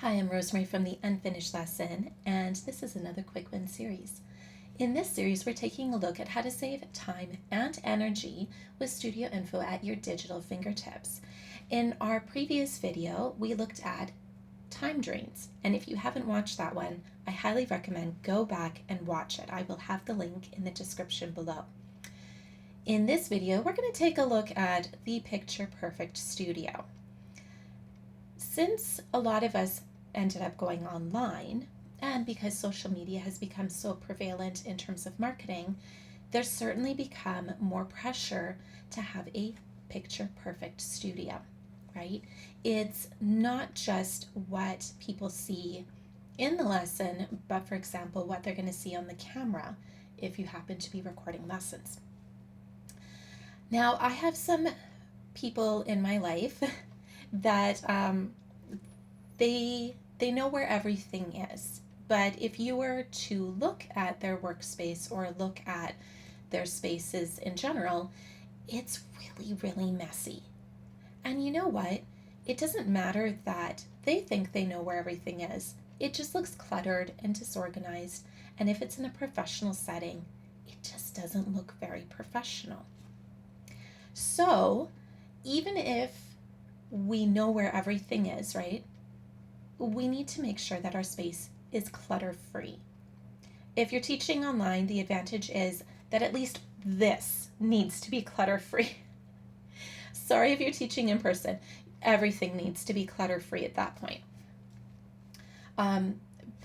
Hi, I'm Rosemarie from the Unfinished Lesson, and this is another Quick Win series. In this series, we're taking a look at how to save time and energy with Studio Info at your digital fingertips. In our previous video, we looked at time drains, and if you haven't watched that one, I highly recommend go back and watch it. I will have the link in the description below. In this video, we're going to take a look at the Picture Perfect Studio. Since a lot of us ended up going online, and because social media has become so prevalent in terms of marketing, there's certainly become more pressure to have a picture perfect studio, right? It's not just what people see in the lesson, but for example, what they're going to see on the camera if you happen to be recording lessons. Now, I have some people in my life that they know where everything is. But if you were to look at their workspace or look at their spaces in general, it's really, really messy. And you know what? It doesn't matter that they think they know where everything is. It just looks cluttered and disorganized. And if it's in a professional setting, it just doesn't look very professional. So even if we know where everything is, right? We need to make sure that our space is clutter-free. If you're teaching online, the advantage is that at least this needs to be clutter-free. Sorry if you're teaching in person. Everything needs to be clutter-free at that point.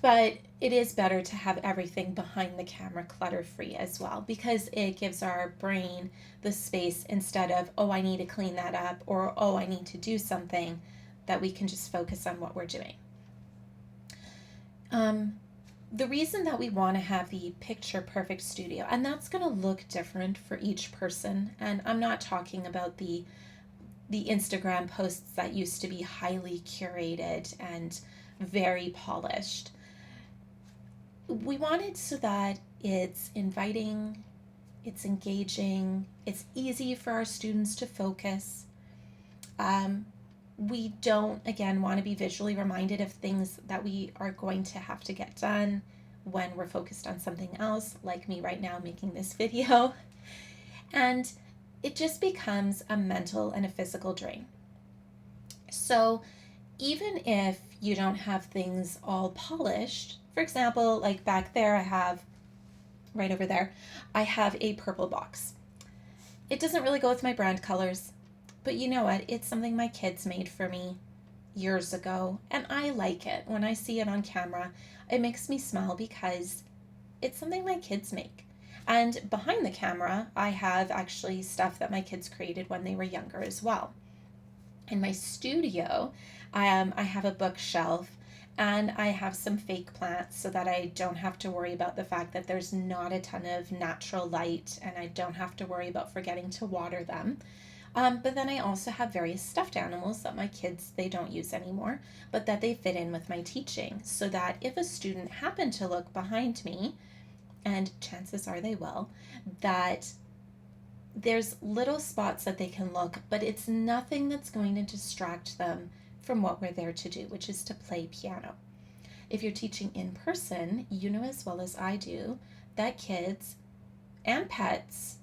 But it is better to have everything behind the camera clutter-free as well, because it gives our brain the space instead of, oh, I need to clean that up, or oh, I need to do something, that we can just focus on what we're doing. The reason that we want to have the picture perfect studio, and that's going to look different for each person, and I'm not talking about the Instagram posts that used to be highly curated and very polished. We want it so that it's inviting, it's engaging, it's easy for our students to focus. We don't, again, want to be visually reminded of things that we are going to have to get done when we're focused on something else, like me right now making this video. And it just becomes a mental and a physical drain. So even if you don't have things all polished, for example, like back there, I have, right over there, I have a purple box. It doesn't really go with my brand colors. But you know what? It's something my kids made for me years ago, and I like it. When I see it on camera, it makes me smile because it's something my kids make. And behind the camera, I have actually stuff that my kids created when they were younger as well. In my studio, I have a bookshelf and I have some fake plants so that I don't have to worry about the fact that there's not a ton of natural light, and I don't have to worry about forgetting to water them. But then I also have various stuffed animals that my kids, they don't use anymore, but that they fit in with my teaching, so that if a student happened to look behind me, and chances are they will, that there's little spots that they can look, but it's nothing that's going to distract them from what we're there to do, which is to play piano. If you're teaching in person, you know as well as I do that kids and pets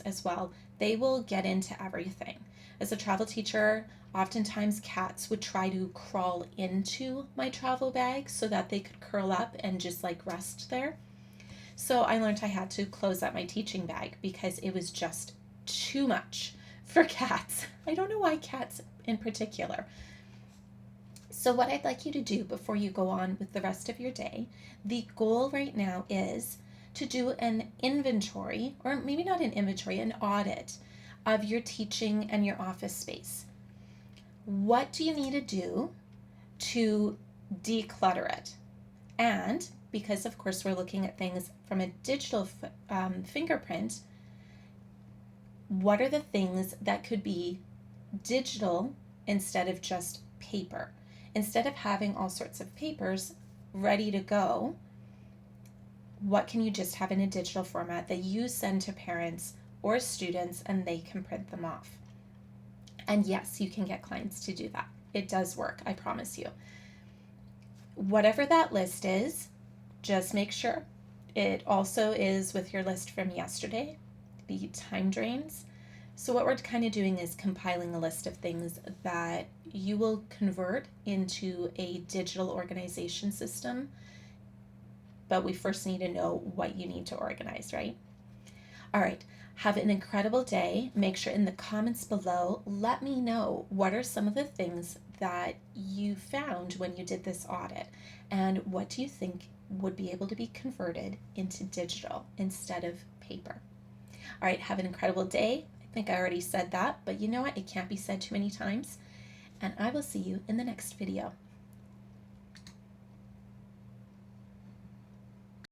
as well, they will get into everything. As a travel teacher, oftentimes cats would try to crawl into my travel bag so that they could curl up and just like rest there. So I learned I had to close up my teaching bag because it was just too much for cats. I don't know why cats in particular. So what I'd like you to do before you go on with the rest of your day, the goal right now is to do an inventory, or maybe not an inventory, an audit of your teaching and your office space. What do you need to do to declutter it? And because of course we're looking at things from a digital fingerprint, what are the things that could be digital instead of just paper? Instead of having all sorts of papers ready to go, what can you just have in a digital format that you send to parents or students and they can print them off? And yes, you can get clients to do that. It does work, I promise you. Whatever that list is, just make sure it also is with your list from yesterday, the time drains. So, what we're kind of doing is compiling a list of things that you will convert into a digital organization system. But we first need to know what you need to organize, right? All right. Have an incredible day. Make sure in the comments below, let me know what are some of the things that you found when you did this audit, and what do you think would be able to be converted into digital instead of paper. All right, have an incredible day. I think I already said that, but you know what? It can't be said too many times. And I will see you in the next video.